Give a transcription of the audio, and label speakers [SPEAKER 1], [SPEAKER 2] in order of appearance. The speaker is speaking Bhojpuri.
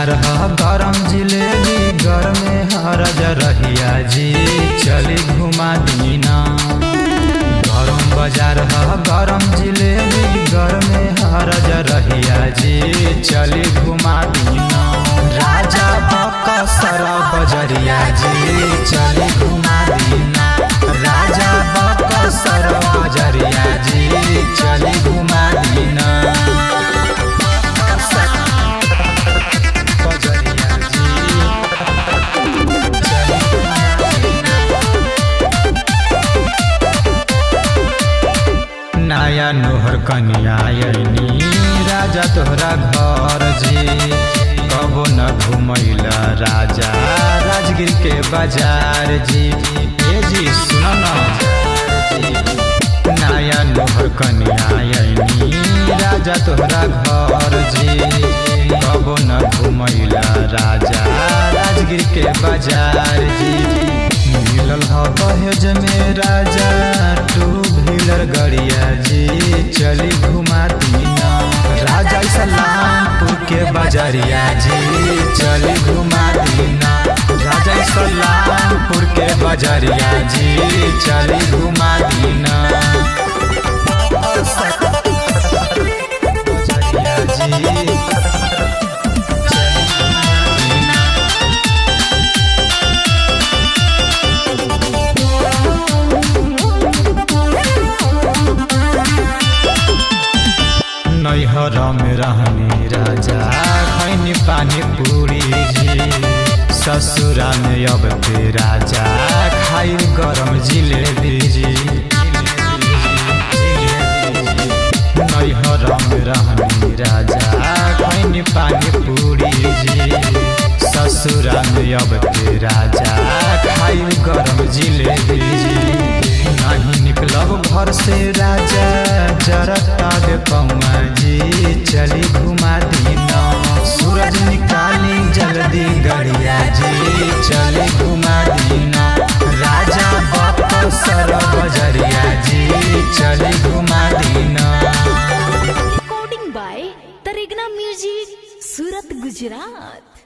[SPEAKER 1] बाजार ह गरम जिलेबी गरम हरज रहिया जी चली घुमा दीना। गरम बाजार ह गरम जिलेबी गरम हरज रहिया जी चली घुमा दीना। राजा बक्सर बजरिया जी चली घुमा दीना। राजा बक्सर बजरिया जी चली घुमा दीना। नया नोहर कन्या आयनी राजा तोहरा घर जी कबो न घुमैला राजा राजगीर के बाजार जी। ए जी सुनो न नया नोहर कन्या आयनी राजा तोहरा घर जी कबो न घुमैला राजा राजगीर के बाजार जी। मिलल ह दहेज में राजा टू व्हीलर गड़िया जी चली घुमा दीना। राजा सलामपुर के बाजरिया जी चली घुमा दीना। राजा सलामपुर के बाजरिया जी चली घुमा दीना। नैहर में रहनी राजा खैनी पानी पूरी जी ससुरा में अब ते राजा खाई गरम जिलेबी जी। नैहर में रहनी राजा खैनी पानी पूरी जी ससुरा में अब ते राजा खाई गरम जिलेबी जी। नहीं निकलब घर से राजा जरता दे पौआ जी चली घुमा दीना। सूरज निकाली जल्दी गड़िया जी चली घुमा दीना। राजा बक्सर बजरिया जी चली घुमा दीना।
[SPEAKER 2] Recording by Taregna music Surat Gujarat.